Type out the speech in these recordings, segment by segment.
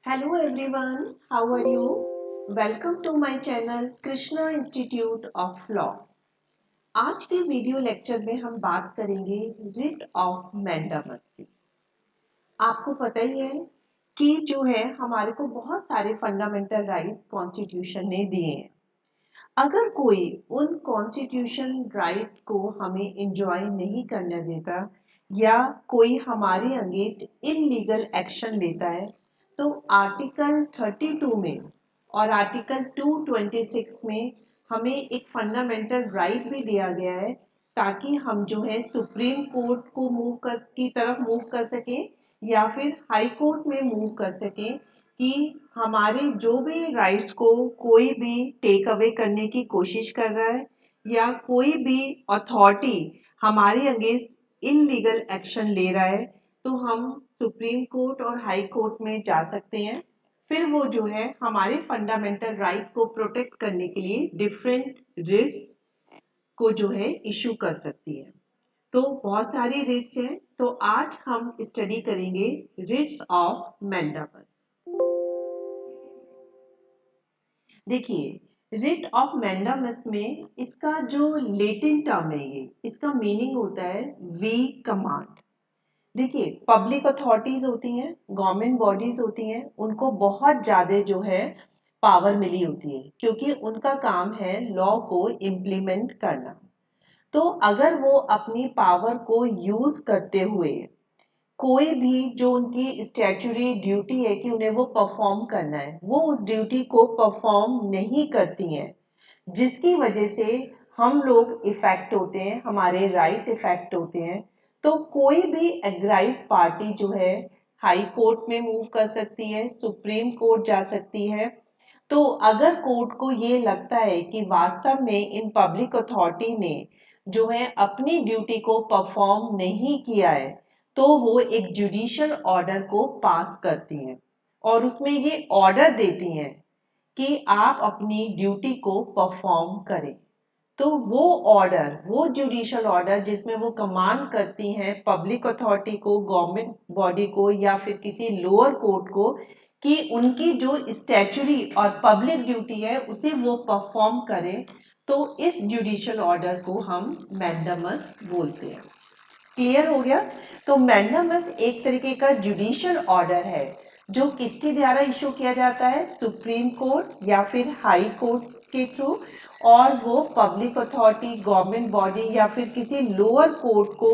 Hello everyone, how are you? Welcome to my channel Krishna Institute of Law. आज के video lecture में हम बात करेंगे रिट ऑफ मैंडामस की। आपको पता ही है कि जो है हमारे को बहुत सारे फंडामेंटल राइट्स कॉन्स्टिट्यूशन ने दिए हैं। अगर कोई उन कॉन्स्टिट्यूशन राइट को हमें एंजॉय नहीं करने देता या कोई हमारे अगेंस्ट इलीगल एक्शन लेता है तो आर्टिकल 32 में और आर्टिकल 226 में हमें एक फंडामेंटल राइट भी दिया गया है ताकि हम जो है सुप्रीम कोर्ट को की तरफ मूव कर सकें या फिर हाई कोर्ट में मूव कर सकें कि हमारे जो भी राइट्स को कोई भी टेक अवे करने की कोशिश कर रहा है या कोई भी अथॉरिटी हमारे अगेंस्ट इलीगल एक्शन ले रहा है तो हम सुप्रीम कोर्ट और हाई कोर्ट में जा सकते हैं। फिर वो जो है हमारे फंडामेंटल राइट को प्रोटेक्ट करने के लिए डिफरेंट रिट्स को जो है इशू कर सकती है। तो बहुत सारी रिट्स हैं, तो आज हम स्टडी करेंगे रिट्स ऑफ मैंडामस। देखिए रिट ऑफ मैंडामस में इसका जो लेटिन टर्म है ये इसका मीनिंग होता है वी कमांड। देखिए पब्लिक अथॉरिटीज होती हैं, गवर्नमेंट बॉडीज होती हैं, उनको बहुत ज्यादा जो है पावर मिली होती है क्योंकि उनका काम है लॉ को इम्प्लीमेंट करना। तो अगर वो अपनी पावर को यूज करते हुए कोई भी जो उनकी स्टैट्यूटरी ड्यूटी है कि उन्हें वो परफॉर्म करना है वो उस ड्यूटी को परफॉर्म नहीं करती हैं, जिसकी वजह से हम लोग इफेक्ट होते हैं, हमारे राइट इफेक्ट होते हैं। तो कोई भी एग्राइव पार्टी जो है हाई कोर्ट में मूव कर सकती है, सुप्रीम कोर्ट जा सकती है। तो अगर कोर्ट को ये लगता है कि वास्तव में इन पब्लिक अथॉरिटी ने जो है अपनी ड्यूटी को परफॉर्म नहीं किया है तो वो एक जुडिशियल ऑर्डर को पास करती हैं और उसमें ये ऑर्डर देती हैं कि आप अपनी ड्यूटी को परफॉर्म करें। तो वो ऑर्डर, वो जुडिशियल ऑर्डर जिसमें वो कमांड करती हैं पब्लिक अथॉरिटी को, गवर्नमेंट बॉडी को या फिर किसी लोअर कोर्ट को कि उनकी जो स्टैट्यूटरी और पब्लिक ड्यूटी है उसे वो परफॉर्म करें, तो इस जुडिशियल ऑर्डर को हम मैंडामस बोलते हैं। क्लियर हो गया? तो मैंडामस एक तरीके का जुडिशियल ऑर्डर है जो किसके द्वारा इशू किया जाता है, सुप्रीम कोर्ट या फिर हाई कोर्ट के थ्रू, और वो पब्लिक अथॉरिटी, गवर्नमेंट बॉडी या फिर किसी लोअर कोर्ट को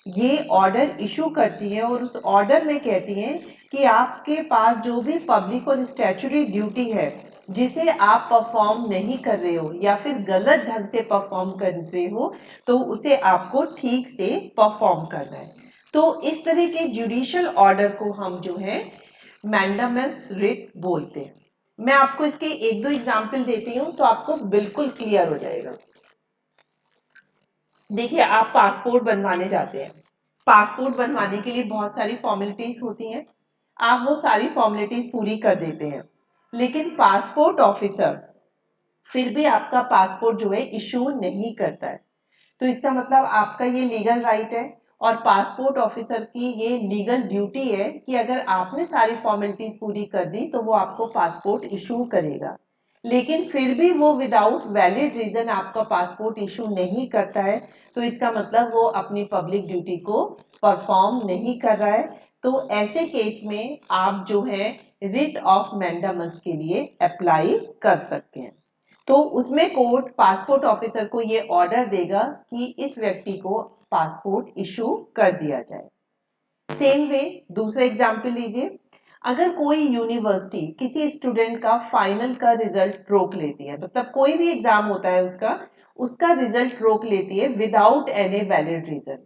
ये ऑर्डर इशू करती है और उस ऑर्डर में कहती हैं कि आपके पास जो भी पब्लिक और स्टैट्यूटरी ड्यूटी है जिसे आप परफॉर्म नहीं कर रहे हो या फिर गलत ढंग से परफॉर्म कर रहे हो तो उसे आपको ठीक से परफॉर्म करना है। तो इस तरह के जुडिशियल ऑर्डर को हम जो है मैंडामस रिट बोलते हैं। मैं आपको इसके एक दो एग्जाम्पल देती हूं तो आपको बिल्कुल क्लियर हो जाएगा। देखिए आप पासपोर्ट बनवाने जाते हैं, पासपोर्ट बनवाने के लिए बहुत सारी फॉर्मेलिटीज होती हैं, आप वो सारी फॉर्मेलिटीज पूरी कर देते हैं, लेकिन पासपोर्ट ऑफिसर फिर भी आपका पासपोर्ट जो है इशू नहीं करता है। तो इसका मतलब आपका ये लीगल राइट है और पासपोर्ट ऑफिसर की ये लीगल ड्यूटी है कि अगर आपने सारी फॉर्मेलिटीज पूरी कर दी तो वो आपको पासपोर्ट इशू करेगा। लेकिन फिर भी वो विदाउट वैलिड रीजन आपका पासपोर्ट इशू नहीं करता है तो इसका मतलब वो अपनी पब्लिक ड्यूटी को परफॉर्म नहीं कर रहा है। तो ऐसे केस में आप जो है रिट ऑफ मैंडामस के लिए अप्लाई कर सकते हैं। तो उसमें कोर्ट पासपोर्ट ऑफिसर को ये ऑर्डर देगा कि इस व्यक्ति को पासपोर्ट इशू कर दिया जाए। सेम वे दूसरा एग्जाम्पल लीजिए, अगर कोई यूनिवर्सिटी किसी स्टूडेंट का फाइनल का रिजल्ट रोक लेती है, मतलब कोई भी एग्जाम होता है उसका रिजल्ट रोक लेती है विदाउट एनी वैलिड रीजन,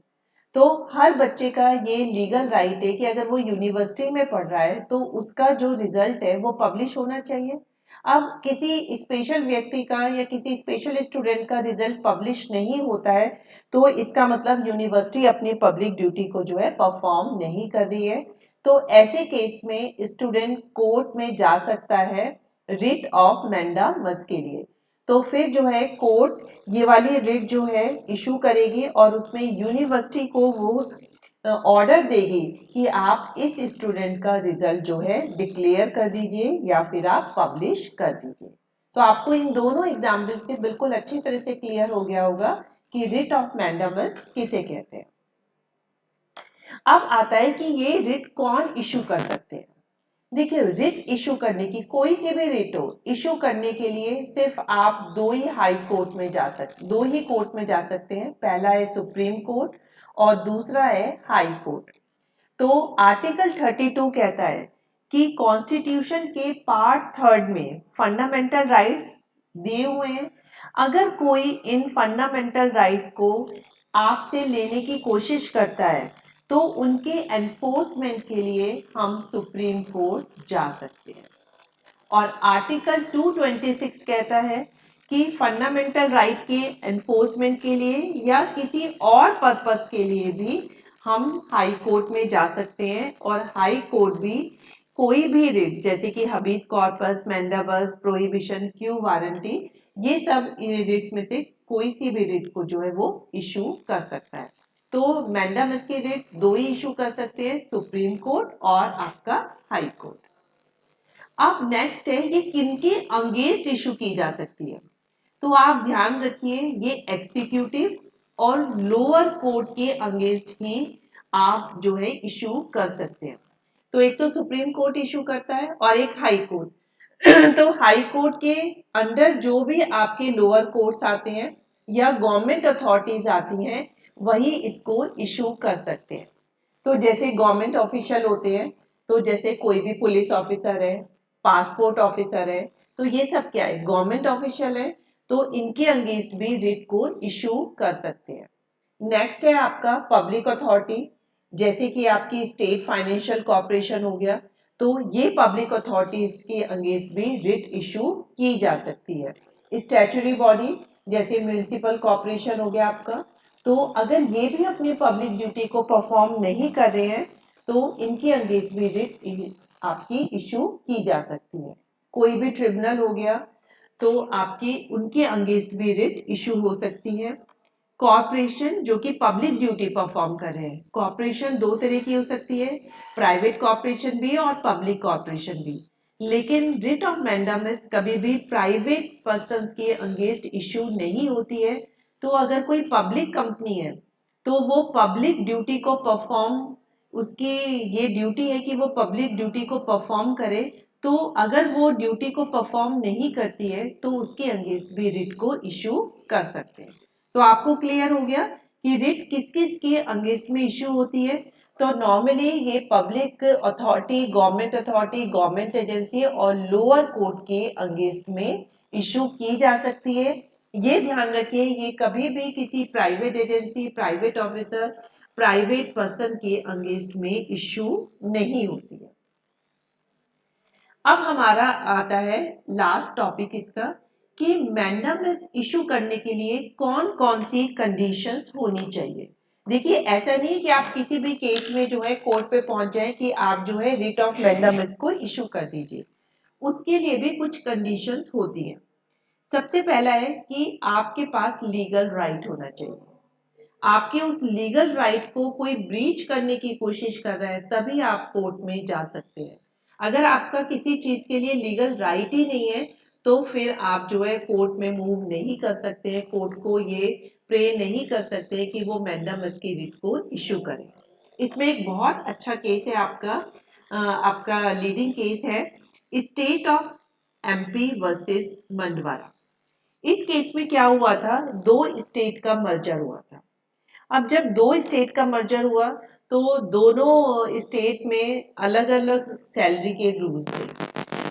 तो हर बच्चे का ये लीगल राइट है कि अगर वो यूनिवर्सिटी में पढ़ रहा है तो उसका जो रिजल्ट है वो पब्लिश होना चाहिए। अब किसी स्पेशल व्यक्ति का या किसी स्पेशल स्टूडेंट का रिजल्ट पब्लिश नहीं होता है तो इसका मतलब यूनिवर्सिटी अपनी पब्लिक ड्यूटी को जो है परफॉर्म नहीं कर रही है। तो ऐसे केस में स्टूडेंट कोर्ट में जा सकता है रिट ऑफ मैंडामस के लिए। तो फिर जो है कोर्ट ये वाली रिट जो है इशू करेगी और उसमें यूनिवर्सिटी को वो ऑर्डर देगी कि आप इस स्टूडेंट का रिजल्ट जो है डिक्लेयर कर दीजिए या फिर आप पब्लिश कर दीजिए। तो आपको इन दोनों एग्जाम्पल से बिल्कुल अच्छी तरह से क्लियर हो गया होगा कि रिट ऑफ मैंडामस किसे कहते हैं। अब आता है कि ये रिट कौन इशू कर सकते हैं। देखिए, रिट इशू करने की, कोई सी भी रिट हो, इशू करने के लिए सिर्फ आप दो ही हाई कोर्ट में जा सकते, दो ही कोर्ट में जा सकते हैं। पहला है सुप्रीम कोर्ट और दूसरा है हाई कोर्ट। तो आर्टिकल 32 कहता है कि कॉन्स्टिट्यूशन के पार्ट 3 में फंडामेंटल राइट्स दिए हुए हैं। अगर कोई इन फंडामेंटल राइट्स को आपसे लेने की कोशिश करता है तो उनके एनफोर्समेंट के लिए हम सुप्रीम कोर्ट जा सकते हैं। और आर्टिकल 226 कहता है कि फंडामेंटल राइट के एनफोर्समेंट के लिए या किसी और पर्पस के लिए भी हम हाई कोर्ट में जा सकते हैं। और हाई कोर्ट भी कोई भी रिट, जैसे कि हबीस कॉर्पस, मैंडाबस, प्रोहिबिशन, क्यू वारंटी, ये सब रिट्स में से कोई सी भी रिट को जो है वो इशू कर सकता है। तो मैंडामस के रिट दो ही इशू कर सकते हैं, सुप्रीम कोर्ट और आपका हाई कोर्ट। अब नेक्स्ट है ये किनके अगेंस्ट इशू की जा सकती है। तो आप ध्यान रखिए, ये एग्जीक्यूटिव और लोअर कोर्ट के अगेंस्ट ही आप जो है इशू कर सकते हैं। तो एक तो सुप्रीम कोर्ट इशू करता है और एक हाई कोर्ट। तो हाई कोर्ट के अंडर जो भी आपके लोअर कोर्ट्स आते हैं या गवर्नमेंट अथॉरिटीज आती हैं, वही इसको इशू कर सकते हैं। तो जैसे गवर्नमेंट ऑफिशियल होते हैं, तो जैसे कोई भी पुलिस ऑफिसर है, पासपोर्ट ऑफिसर है, तो ये सब क्या है, गवर्नमेंट ऑफिशियल है, तो इनके अगेंस्ट भी रिट को इशू कर सकते हैं। नेक्स्ट है आपका पब्लिक अथॉरिटी, जैसे कि आपकी स्टेट फाइनेंशियल कॉर्पोरेशन हो गया, तो ये पब्लिक अथॉरिटीज के अगेंस्ट भी रिट इशू की जा सकती है। स्टैट्यूटरी बॉडी जैसे म्युनिसिपल कॉर्पोरेशन हो गया आपका, तो अगर ये भी अपनी पब्लिक ड्यूटी को परफॉर्म नहीं कर रहे हैं तो इनके अगेंस्ट भी रिट आपकी इशू की जा सकती है। कोई भी ट्रिब्यूनल हो गया तो आपकी उनके अगेंस्ट भी रिट इशू हो सकती है। कॉर्पोरेशन जो कि पब्लिक ड्यूटी परफॉर्म कर रहे हैं, कॉर्पोरेशन दो तरह की हो सकती है, प्राइवेट कॉर्पोरेशन भी और पब्लिक कॉर्पोरेशन भी। लेकिन रिट ऑफ मैंडामस कभी भी प्राइवेट पर्सन्स के अगेंस्ट इशू नहीं होती है। तो अगर कोई पब्लिक कंपनी है तो वो पब्लिक ड्यूटी को परफॉर्म, उसकी ये ड्यूटी है कि वो पब्लिक ड्यूटी को परफॉर्म करे, तो अगर वो ड्यूटी को परफॉर्म नहीं करती है तो उसके अगेंस्ट भी रिट को इशू कर सकते हैं। तो आपको क्लियर हो गया कि रिट किस किस के अगेंस्ट में इशू होती है। तो नॉर्मली ये पब्लिक अथॉरिटी, गवर्नमेंट एजेंसी और लोअर कोर्ट के अगेंस्ट में इशू की जा सकती है। ये ध्यान रखिए, ये कभी भी किसी private agency, private officer, private person के अगेंस्ट में इशू नहीं होती है। अब हमारा आता है लास्ट टॉपिक इसका कि मैंडामस इशू करने के लिए कौन कौन सी कंडीशंस होनी चाहिए। देखिए, ऐसा नहीं है कि आप किसी भी केस में जो है कोर्ट पे पहुंच जाए कि आप जो है रिट ऑफ मैंडामस को इशू कर दीजिए। उसके लिए भी कुछ कंडीशंस होती हैं। सबसे पहला है कि आपके पास लीगल राइट होना चाहिए। आपके उस लीगल राइट को कोई ब्रीच करने की कोशिश कर रहा है तभी आप कोर्ट में जा सकते हैं। अगर आपका किसी चीज के लिए लीगल राइट ही नहीं है तो फिर आप जो है कोर्ट में मूव नहीं कर सकते हैं, कोर्ट को ये प्रे नहीं कर सकते कि वो मैंडामस की रिट को इशू करे। इसमें एक बहुत अच्छा केस है आपका लीडिंग केस है state of MP versus Mandwara. इस केस में क्या हुआ था, दो स्टेट का मर्जर हुआ था। अब जब दो स्टेट का मर्जर हुआ तो दोनों स्टेट में अलग अलग सैलरी के रूल्स थे।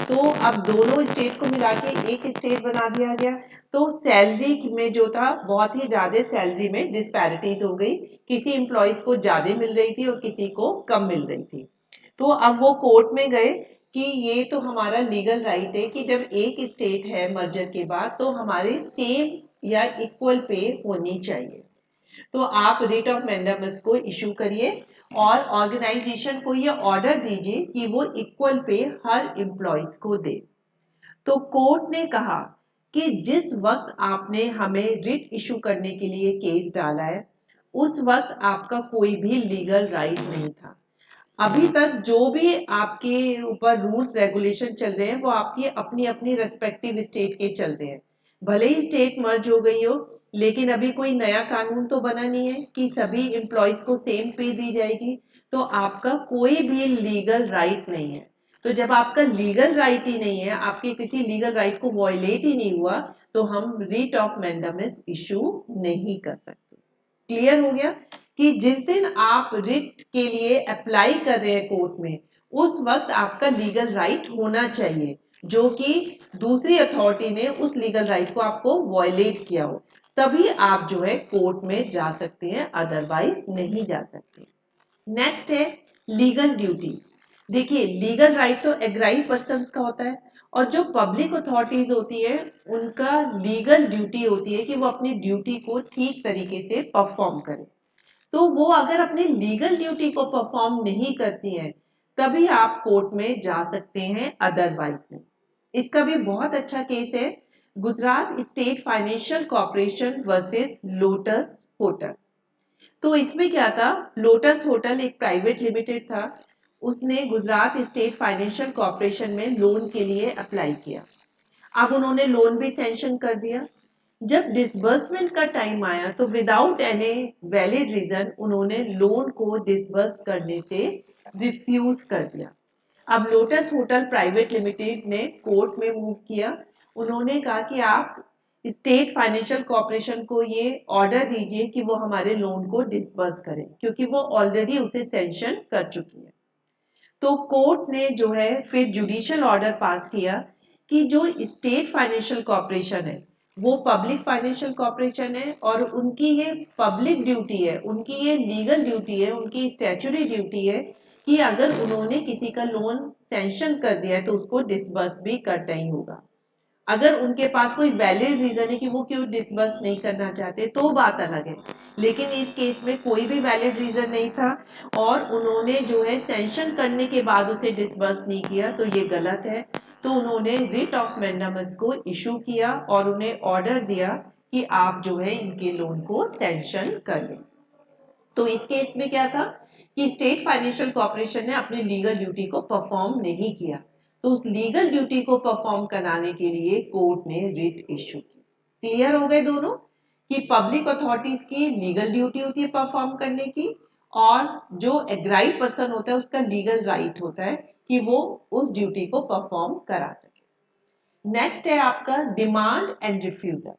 तो अब दोनों स्टेट को मिला के एक स्टेट बना दिया गया। तो सैलरी में जो था, बहुत ही ज्यादा सैलरी में डिस्पैरिटीज हो गई, किसी एम्प्लॉयज को ज्यादा मिल रही थी और किसी को कम मिल रही थी। तो अब वो कोर्ट में गए कि ये तो हमारा लीगल राइट है कि जब एक स्टेट है मर्जर के बाद तो हमारे सेम या इक्वल पे होनी चाहिए। तो आप रिट ऑफ मैंडामस को इशू करिए और ऑर्गेनाइजेशन को ये ऑर्डर दीजिए कि वो इक्वल पे हर एम्प्लॉयज को दे। तो कोर्ट ने कहा कि जिस वक्त आपने हमें रिट इशू करने के लिए केस डाला है उस वक्त आपका कोई भी लीगल राइट नहीं था। अभी तक जो भी आपके ऊपर रूल्स रेगुलेशन चल रहे हैं वो आपकी अपनी अपनी रेस्पेक्टिव स्टेट के चल रहे हैं। भले ही स्टेट मर्ज हो गई हो, लेकिन अभी कोई नया कानून तो बना नहीं है कि सभी एम्प्लॉयज को सेम पे दी जाएगी। तो आपका कोई भी लीगल राइट नहीं है। तो जब आपका लीगल राइट ही नहीं है, आपके किसी लीगल राइट को वॉयलेट ही नहीं हुआ, तो हम रिट ऑफ मैंडामिस इशू नहीं कर सकते। क्लियर हो गया कि जिस दिन आप रिट के लिए अप्लाई कर रहे हैं कोर्ट में, उस वक्त आपका लीगल राइट होना चाहिए, जो कि दूसरी अथॉरिटी ने उस लीगल राइट को आपको वॉयलेट किया हो, तभी आप जो है कोर्ट में जा सकते हैं, अदरवाइज नहीं जा सकते। नेक्स्ट है लीगल ड्यूटी। देखिए, लीगल राइट तो एग्राइव पर्सन का होता है, और जो पब्लिक अथॉरिटीज होती है उनका लीगल ड्यूटी होती है कि वो अपनी ड्यूटी को ठीक तरीके से परफॉर्म करें। तो वो अगर अपनी लीगल ड्यूटी को परफॉर्म नहीं करती हैं, तभी आप कोर्ट में जा सकते हैं, अदरवाइज नहीं। इसका भी बहुत अच्छा केस है, Gujarat state financial corporation versus lotus hotel. तो इसमें क्या था, लोटस होटल एक प्राइवेट लिमिटेड था, उसने गुजरात स्टेट फाइनेंशियल कॉर्पोरेशन में लोन के लिए अप्लाई किया। अब उन्होंने लोन भी सैंक्शन कर दिया। जब डिसबर्समेंट का टाइम आया तो विदाउट एनी वैलिड रीजन उन्होंने लोन को डिसबर्स करने से रिफ्यूज कर दिया। अब लोटस होटल प्राइवेट लिमिटेड ने कोर्ट में मूव किया। उन्होंने कहा कि आप स्टेट फाइनेंशियल कॉर्पोरेशन को ये ऑर्डर दीजिए कि वो हमारे लोन को डिसबर्स करें, क्योंकि वो ऑलरेडी उसे सैंक्शन कर चुकी है। तो कोर्ट ने जो है फिर जुडिशियल ऑर्डर पास किया कि जो स्टेट फाइनेंशियल कॉर्पोरेशन है वो पब्लिक फाइनेंशियल कॉर्पोरेशन है, और उनकी ये पब्लिक ड्यूटी है, उनकी ये लीगल ड्यूटी है, उनकी स्टैट्यूटरी ड्यूटी है कि अगर उन्होंने किसी का लोन सैंक्शन कर दिया है तो उसको डिसबर्स भी करना ही होगा। अगर उनके पास कोई वैलिड रीजन है कि वो क्यों डिसबर्स नहीं करना चाहते तो बात अलग है, लेकिन इस केस में कोई भी वैलिड रीजन नहीं था, और उन्होंने जो है सैंक्शन करने के बाद उसे डिसबर्स नहीं किया, तो ये गलत है। तो उन्होंने रिट ऑफ मैंडामस को इशू किया और उन्हें ऑर्डर दिया कि आप जो है इनके लोन को सैंक्शन कर दें। तो इस केस में क्या था कि स्टेट फाइनेंशियल कॉर्पोरेशन ने अपनी लीगल ड्यूटी को परफॉर्म नहीं किया, तो उस लीगल ड्यूटी को परफॉर्म कराने के लिए कोर्ट ने रिट इश्यू की। क्लियर हो गए दोनों कि पब्लिक अथॉरिटीज की लीगल ड्यूटी होती है परफॉर्म करने की, और जो एग्राइव पर्सन होता है उसका लीगल राइट होता है कि वो उस ड्यूटी को परफॉर्म करा सके। नेक्स्ट है आपका डिमांड एंड रिफ्यूजल।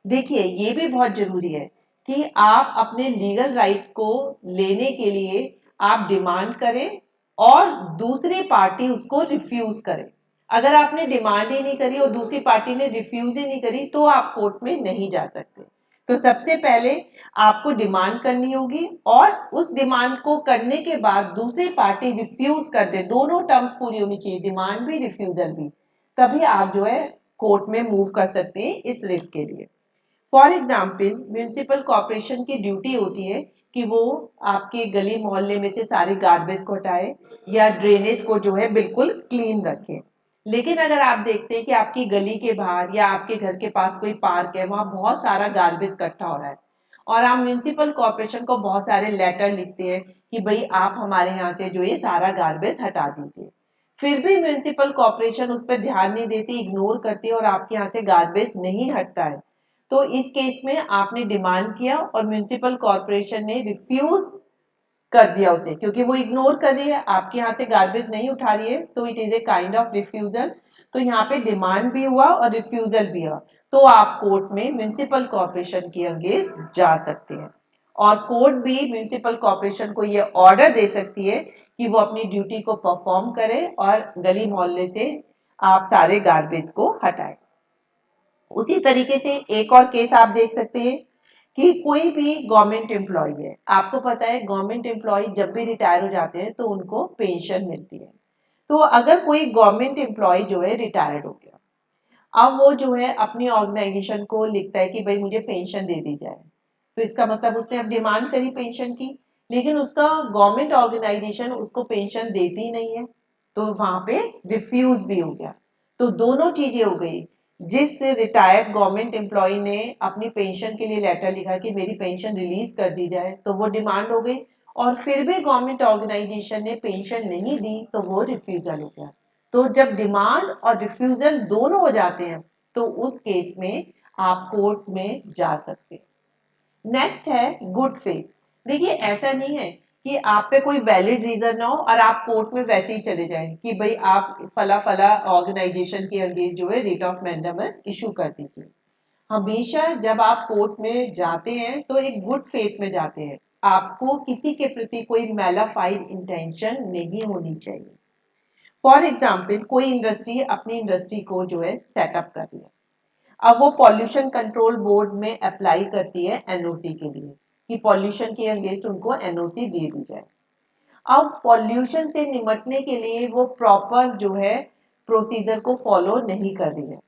देखिए, ये भी बहुत जरूरी है कि आप अपने लीगल राइट को लेने के लिए आप डिमांड करें और दूसरी पार्टी उसको रिफ्यूज करे। अगर आपने डिमांड ही नहीं करी और दूसरी पार्टी ने रिफ्यूज ही नहीं करी तो आप कोर्ट में नहीं जा सकते। तो सबसे पहले आपको डिमांड करनी होगी, और उस डिमांड को करने के बाद दूसरी पार्टी रिफ्यूज कर दे, दोनों टर्म्स पूरी होनी चाहिए, डिमांड भी रिफ्यूजल भी, तभी आप जो है कोर्ट में मूव कर सकते हैं इस रिट के लिए। फॉर एग्जाम्पल, म्यूनिसिपल कॉर्पोरेशन की ड्यूटी होती है कि वो आपके गली मोहल्ले में से सारे गार्बेज को हटाए या ड्रेनेज को जो है बिल्कुल क्लीन रखें। लेकिन अगर आप देखते हैं कि आपकी गली के बाहर या आपके घर के पास कोई पार्क है, वहां बहुत सारा गार्बेज इकट्ठा हो रहा है, और आप म्यूनिसिपल कॉर्पोरेशन को बहुत सारे लेटर लिखते हैं कि भाई आप हमारे यहाँ से जो ये सारा गार्बेज हटा दीजिए, फिर भी म्यूनिसिपल कॉर्पोरेशन उस पर ध्यान नहीं देती, इग्नोर करती है और आपके यहाँ से गार्बेज नहीं हटता है, तो इस केस में आपने डिमांड किया और म्यूनिसिपल कॉर्पोरेशन ने रिफ्यूज कर दिया उसे, क्योंकि वो इग्नोर कर रही है, आपके यहाँ से गार्बेज नहीं उठा रही है, तो it is a kind of refusal. तो यहाँ पे डिमांड भी हुआ और रिफ्यूजल भी हुआ, तो आप कोर्ट में म्यूनिसिपल कॉर्पोरेशन के अगेंस्ट जा सकते हैं, और कोर्ट भी म्यूनिसिपल कॉर्पोरेशन को ये ऑर्डर दे सकती है कि वो अपनी ड्यूटी को परफॉर्म करे और गली मोहल्ले से आप सारे गार्बेज को हटाए। उसी तरीके से एक और केस आप देख सकते हैं कि कोई भी गवर्नमेंट एम्प्लॉय है, आपको पता है गवर्नमेंट एम्प्लॉय जब भी रिटायर हो जाते हैं तो उनको पेंशन मिलती है। तो अगर कोई गवर्नमेंट एम्प्लॉय जो है रिटायर्ड हो गया, अब वो जो है अपनी ऑर्गेनाइजेशन को लिखता है कि भाई मुझे पेंशन दे दी जाए, तो इसका मतलब उसने अब डिमांड करी पेंशन की, लेकिन उसका गवर्नमेंट ऑर्गेनाइजेशन उसको पेंशन देती नहीं है, तो वहां पे रिफ्यूज भी हो गया। तो दोनों चीजें हो गई जिस रिटायर्ड गवर्नमेंट एम्प्लॉय ने अपनी पेंशन के लिए लेटर लिखा कि मेरी पेंशन रिलीज कर दी जाए, तो वो डिमांड हो गई और फिर भी गवर्नमेंट ऑर्गेनाइजेशन ने पेंशन नहीं दी तो वो रिफ्यूजल हो गया। तो जब डिमांड और रिफ्यूजल दोनों हो जाते हैं तो उस केस में आप कोर्ट में जा सकते हैं। नेक्स्ट है गुड फेथ। देखिए ऐसा नहीं है कि आप पे कोई वैलिड रीजन ना हो और आप कोर्ट में वैसे ही चले जाएं कि भाई आप फला फला ऑर्गेनाइजेशन के अगेंस्ट जो है रिट ऑफ मैंडेमस इशू कर दीजिए। हमेशा जब आप कोर्ट में जाते हैं तो एक गुड फेथ में जाते हैं, आपको किसी के प्रति कोई मैलाफाइड इंटेंशन नहीं होनी चाहिए। फॉर एग्जाम्पल कोई इंडस्ट्री अपनी इंडस्ट्री को जो है सेटअप कर रही है, अब वो पॉल्यूशन कंट्रोल बोर्ड में अप्लाई करती है एनओसी के लिए कि पॉल्यूशन के अगेंस्ट उनको एनओसी दे दी जाए। अब पॉल्यूशन से निपटने के लिए वो प्रॉपर जो है प्रोसीजर को फॉलो नहीं कर रही है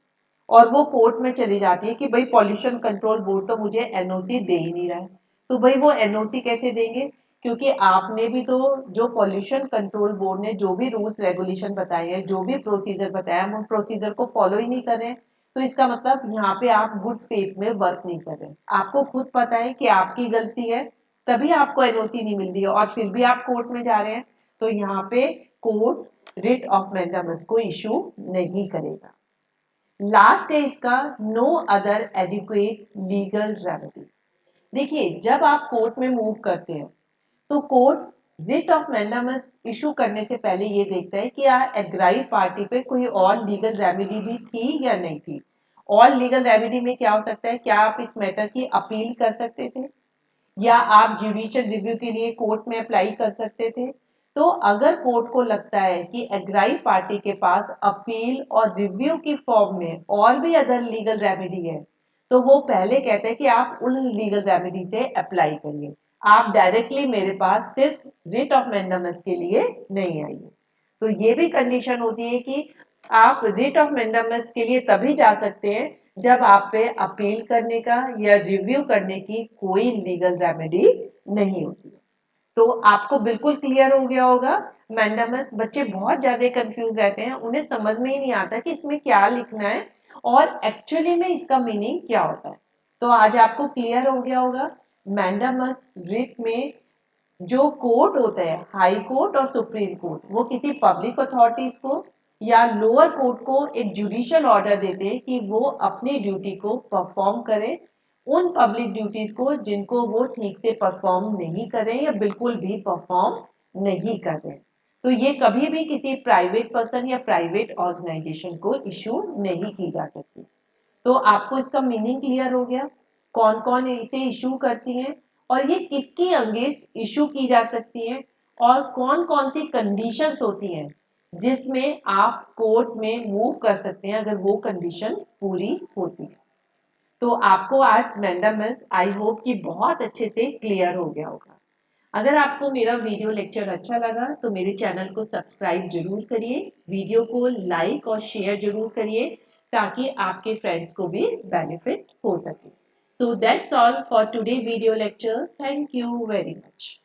और वो कोर्ट में चली जाती है कि भाई पॉल्यूशन कंट्रोल बोर्ड तो मुझे एनओसी दे ही नहीं रहा है। तो भाई वो एनओसी कैसे देंगे, क्योंकि आपने भी तो जो पॉल्यूशन कंट्रोल बोर्ड ने जो भी रूल्स रेगुलेशन बताए हैं, जो भी प्रोसीजर बताया, हम उन प्रोसीजर को फॉलो ही नहीं कर रहे हैं। तो इसका मतलब यहाँ पे आप गुड फेथ में वर्क नहीं कर रहे हैं। आपको खुद पता है कि आपकी गलती है, तभी आपको एनओसी नहीं मिल रही है और फिर भी आप कोर्ट में जा रहे हैं। तो यहाँ पे कोर्ट रिट ऑफ मैंडेमस को इशू नहीं करेगा। लास्ट है इसका no other adequate legal remedy. देखिए जब आप कोर्ट में मूव करते हैं तो court writ of mandamus issue करने से पहले ये देखता है कि एग्राइव पार्टी पे कोई और लीगल रेमेडी भी थी या नहीं थी। और लीगल रेमेडी में क्या हो सकता है, क्या आप इस मैटर की अपील कर सकते थे या आप जुडिशियल रिव्यू के लिए कोर्ट में अप्लाई कर सकते थे। तो अगर कोर्ट को लगता है कि एग्राइव पार्टी के पास अपील और रिव्यू की फॉर्म में और भी अदर लीगल रेमेडी है, तो वो पहले कहते हैं कि आप उन लीगल रेमेडी से अप्लाई करिए, आप डायरेक्टली मेरे पास सिर्फ रिट ऑफ मैंडेमस के लिए नहीं आइए। तो ये भी कंडीशन होती है कि आप रिट ऑफ मैंडेमस के लिए तभी जा सकते हैं जब आप पे अपील करने का या रिव्यू करने की कोई लीगल रेमेडी नहीं होती। तो आपको बिल्कुल क्लियर हो गया होगा मैंडेमस। बच्चे बहुत ज्यादा कंफ्यूज रहते हैं, उन्हें समझ में ही नहीं आता कि इसमें क्या लिखना है और एक्चुअली में इसका मीनिंग क्या होता है। तो आज आपको क्लियर हो गया होगा मैंडेमस रिट में जो कोर्ट होता है, हाई कोर्ट और सुप्रीम कोर्ट, वो किसी पब्लिक अथॉरिटीज को या लोअर कोर्ट को एक जुडिशियल ऑर्डर देते हैं कि वो अपनी ड्यूटी को परफॉर्म करें उन पब्लिक ड्यूटीज को जिनको वो ठीक से परफॉर्म नहीं कर रहे हैं या बिल्कुल भी परफॉर्म नहीं कर रहे हैं। तो ये कभी भी किसी प्राइवेट पर्सन या प्राइवेट ऑर्गेनाइजेशन को इशू नहीं की जा सकती। तो आपको इसका मीनिंग क्लियर हो गया, कौन कौन इसे इशू करती हैं और ये किसकी अगेंस्ट इशू की जा सकती हैं और कौन कौन सी कंडीशंस होती हैं जिसमें आप कोर्ट में मूव कर सकते हैं अगर वो कंडीशन पूरी होती है। तो आपको आज मैंडेमस आई होप कि बहुत अच्छे से क्लियर हो गया होगा। अगर आपको मेरा वीडियो लेक्चर अच्छा लगा तो मेरे चैनल को सब्सक्राइब जरूर करिए, वीडियो को लाइक और शेयर जरूर करिए ताकि आपके फ्रेंड्स को भी बेनिफिट हो सके। So that's all for today video lecture. Thank you very much.